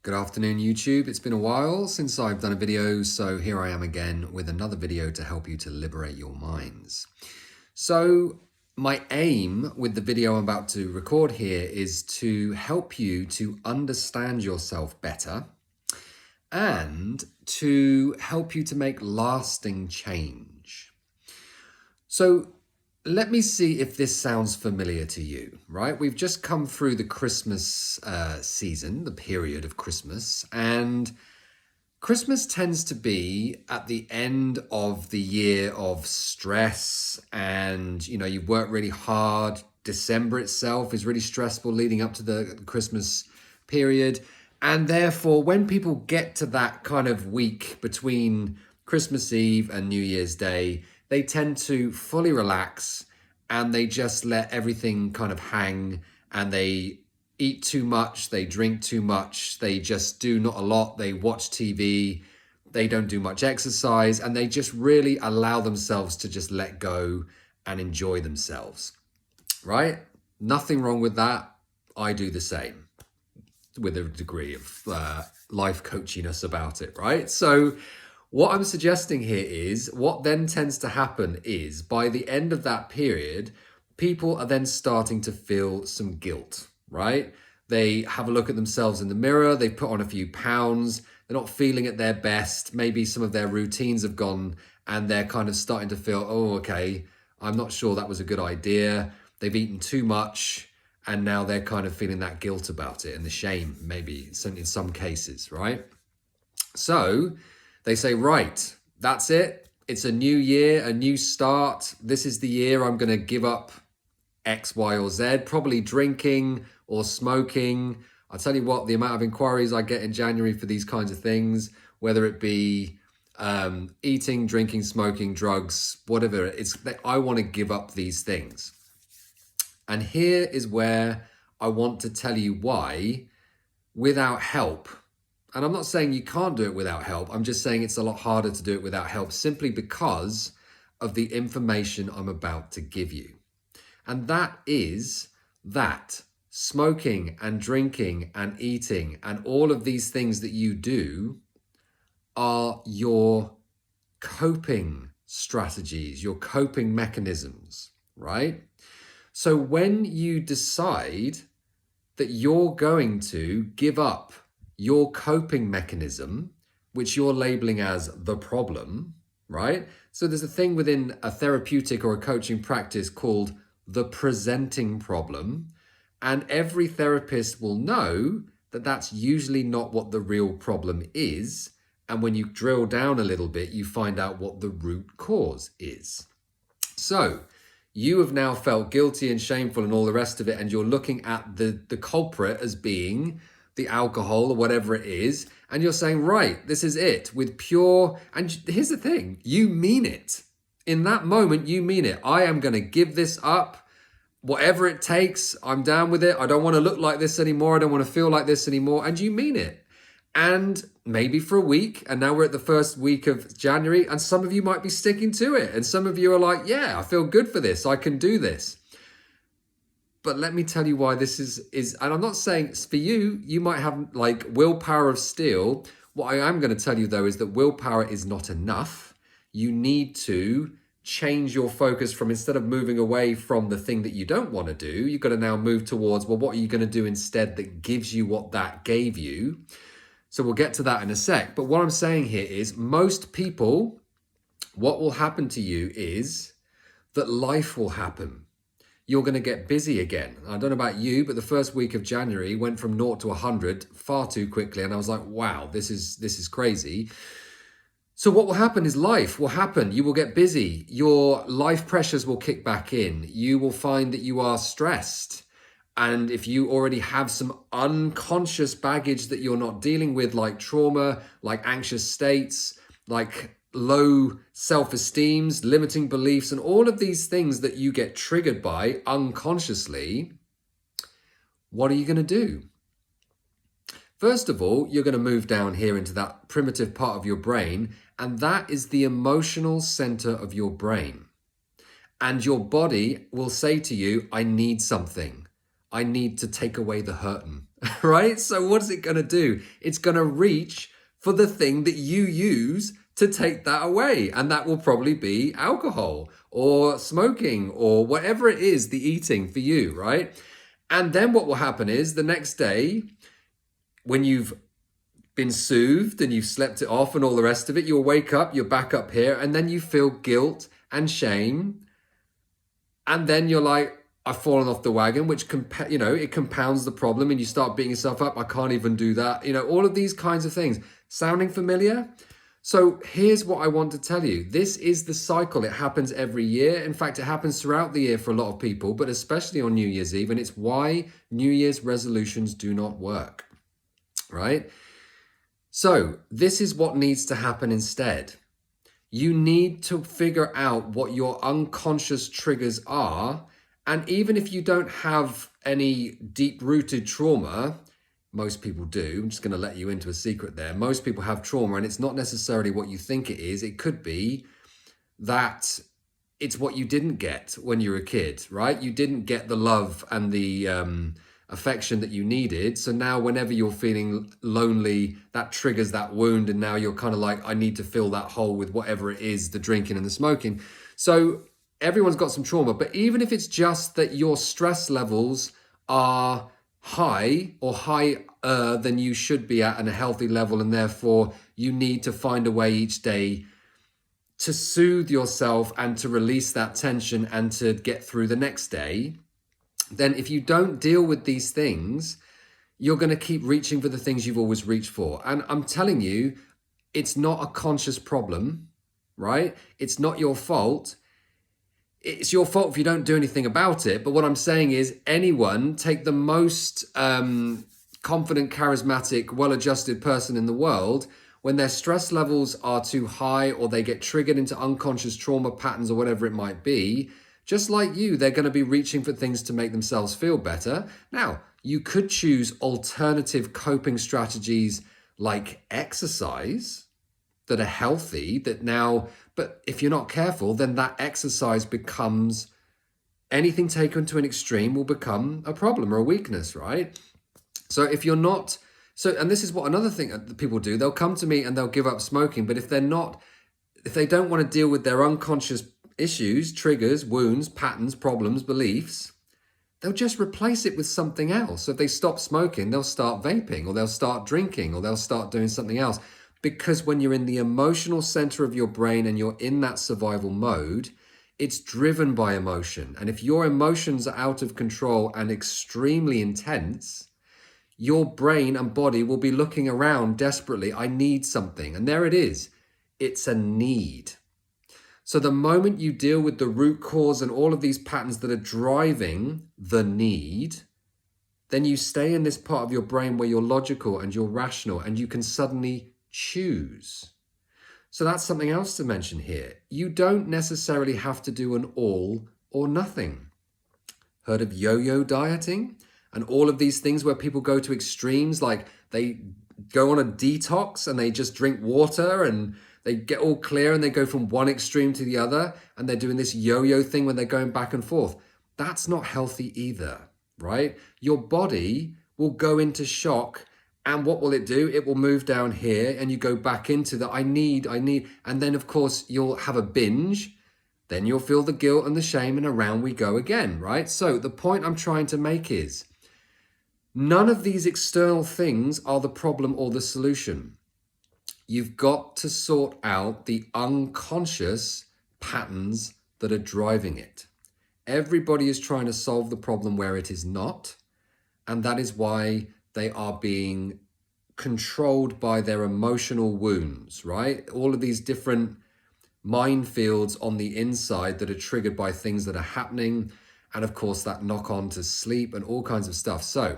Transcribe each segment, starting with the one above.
Good afternoon, YouTube. It's been a while since I've done a video, so here I am again with another video to help you to liberate your minds. So my aim with the video I'm about to record here is to help you to understand yourself better and to help you to make lasting change. So let me see if this sounds familiar to you, right? We've just come through the Christmas season, the period of Christmas, and Christmas tends to be at the end of the year of stress and, you've worked really hard. December itself is really stressful leading up to the Christmas period. And therefore, when people get to that kind of week between Christmas Eve and New Year's Day, they tend to fully relax and they just let everything kind of hang, and they eat too much, they drink too much, they just do not a lot, they watch TV, they don't do much exercise, and they just really allow themselves to just let go and enjoy themselves, right? Nothing wrong with that. I do the same with a degree of life coachiness about it, right? So what I'm suggesting here is what then tends to happen is by the end of that period, people are then starting to feel some guilt, right? They have a look at themselves in the mirror, they put on a few pounds, they're not feeling at their best, maybe some of their routines have gone and they're kind of starting to feel, oh, okay, I'm not sure that was a good idea. They've eaten too much and now they're kind of feeling that guilt about it and the shame, maybe in some cases, right? So they say, right, that's it. It's a new year, a new start. This is the year I'm going to give up X, Y, or Z, probably drinking or smoking. I'll tell you what, the amount of inquiries I get in January for these kinds of things, whether it be eating, drinking, smoking, drugs, whatever, I want to give up these things. And here is where I want to tell you why, without help. And I'm not saying you can't do it without help. I'm just saying it's a lot harder to do it without help simply because of the information I'm about to give you. And that is that smoking and drinking and eating and all of these things that you do are your coping strategies, your coping mechanisms, right? So when you decide that you're going to give up your coping mechanism, which you're labeling as the problem, right? So there's a thing within a therapeutic or a coaching practice called the presenting problem. And every therapist will know that that's usually not what the real problem is. And when you drill down a little bit, you find out what the root cause is. So you have now felt guilty and shameful and all the rest of it. And you're looking at the culprit as being the alcohol or whatever it is, and you're saying, right, this is it, with pure, and here's the thing, you mean it. In that moment, you mean it. I am going to give this up, whatever it takes, I'm down with it, I don't want to look like this anymore, I don't want to feel like this anymore, and you mean it. And maybe for a week, and now we're at the first week of January, and some of you might be sticking to it, and some of you are like, yeah, I feel good for this, I can do this. But let me tell you why this is, and I'm not saying it's for you, you might have like willpower of steel. What I am going to tell you though is that willpower is not enough. You need to change your focus from, instead of moving away from the thing that you don't want to do, you've got to now move towards, well, what are you going to do instead that gives you what that gave you? So we'll get to that in a sec. But what I'm saying here is most people, what will happen to you is that life will happen. You're going to get busy again. I don't know about you, but the first week of January went from 0 to 100 far too quickly. And I was like, wow, this is crazy. So what will happen is life will happen. You will get busy. Your life pressures will kick back in. You will find that you are stressed. And if you already have some unconscious baggage that you're not dealing with, like trauma, like anxious states, like low self-esteems, limiting beliefs, and all of these things that you get triggered by unconsciously, what are you going to do? First of all, you're going to move down here into that primitive part of your brain, and that is the emotional center of your brain. And your body will say to you, I need something. I need to take away the hurting. right? So what is it going to do? It's going to reach for the thing that you use to take that away. And that will probably be alcohol or smoking or whatever it is, the eating for you, right? And then what will happen is the next day, when you've been soothed and you've slept it off and all the rest of it, you'll wake up, you're back up here, and then you feel guilt and shame. And then you're like, I've fallen off the wagon, which it compounds the problem, and you start beating yourself up. I can't even do that. All of these kinds of things. Sounding familiar? So here's what I want to tell you. This is the cycle. It happens every year. In fact, it happens throughout the year for a lot of people, but especially on New Year's Eve. And it's why New Year's resolutions do not work, right? So this is what needs to happen instead. You need to figure out what your unconscious triggers are. And even if you don't have any deep-rooted trauma, most people do. I'm just going to let you into a secret there. Most people have trauma, and it's not necessarily what you think it is. It could be that it's what you didn't get when you were a kid, right? You didn't get the love and the affection that you needed. So now whenever you're feeling lonely, that triggers that wound. And now you're kind of like, I need to fill that hole with whatever it is, the drinking and the smoking. So everyone's got some trauma. But even if it's just that your stress levels are high or higher than you should be at a healthy level, and therefore you need to find a way each day to soothe yourself and to release that tension and to get through the next day, then if you don't deal with these things, you're going to keep reaching for the things you've always reached for. And I'm telling you, it's not a conscious problem, right? It's not your fault. It's your fault if you don't do anything about it. But what I'm saying is, anyone, take the most confident, charismatic, well-adjusted person in the world, when their stress levels are too high or they get triggered into unconscious trauma patterns or whatever it might be, just like you, they're going to be reaching for things to make themselves feel better. Now, you could choose alternative coping strategies like exercise that are healthy, but if you're not careful, then that exercise becomes, anything taken to an extreme will become a problem or a weakness, right? So if you're not, and this is what another thing that people do, they'll come to me and they'll give up smoking, but if they don't want to deal with their unconscious issues, triggers, wounds, patterns, problems, beliefs, they'll just replace it with something else. So if they stop smoking, they'll start vaping, or they'll start drinking, or they'll start doing something else. Because when you're in the emotional center of your brain and you're in that survival mode, it's driven by emotion. And if your emotions are out of control and extremely intense, your brain and body will be looking around desperately. I need something. And there it is. It's a need. So the moment you deal with the root cause and all of these patterns that are driving the need, then you stay in this part of your brain where you're logical and you're rational and you can suddenly choose. So that's something else to mention here. You don't necessarily have to do an all or nothing. Heard of yo-yo dieting and all of these things where people go to extremes, like they go on a detox and they just drink water and they get all clear and they go from one extreme to the other, and they're doing this yo-yo thing when they're going back and forth. That's not healthy either, right? Your body will go into shock, and what will it do? It will move down here and you go back into the I need. And then of course you'll have a binge, then you'll feel the guilt and the shame, and around we go again, right? So the point I'm trying to make is, none of these external things are the problem or the solution. You've got to sort out the unconscious patterns that are driving it. Everybody is trying to solve the problem where it is not, and that is why they are being controlled by their emotional wounds, right? All of these different minefields on the inside that are triggered by things that are happening, and of course that knock on to sleep and all kinds of stuff. So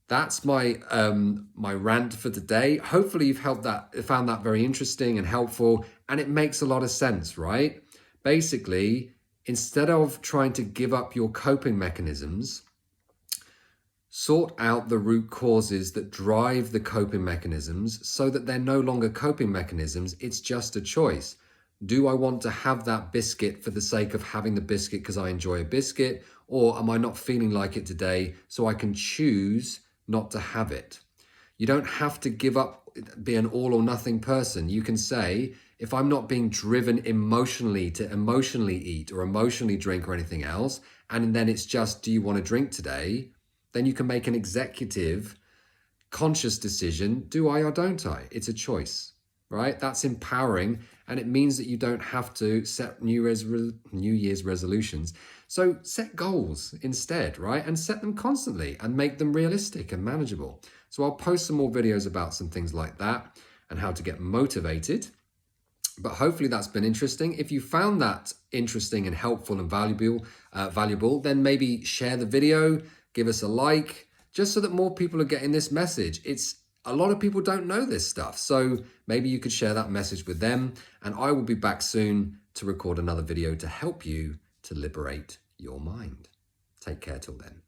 that's my my rant for today. Hopefully you've found that very interesting and helpful, and it makes a lot of sense, right? Basically, instead of trying to give up your coping mechanisms, sort out the root causes that drive the coping mechanisms so that they're no longer coping mechanisms, it's just a choice. Do I want to have that biscuit for the sake of having the biscuit because I enjoy a biscuit, or am I not feeling like it today, so I can choose not to have it. You don't have to give up, be an all or nothing person. You can say, if I'm not being driven emotionally to emotionally eat or emotionally drink or anything else, and then it's just, do you want to drink today? Then you can make an executive, conscious decision, do I or don't I? It's a choice, right? That's empowering, and it means that you don't have to set New Year's resolutions. So set goals instead, right? And set them constantly and make them realistic and manageable. So I'll post some more videos about some things like that and how to get motivated. But hopefully that's been interesting. If you found that interesting and helpful and valuable, then maybe share the video, give us a like, just so that more people are getting this message. A lot of people don't know this stuff. So maybe you could share that message with them, and I will be back soon to record another video to help you to liberate your mind. Take care till then.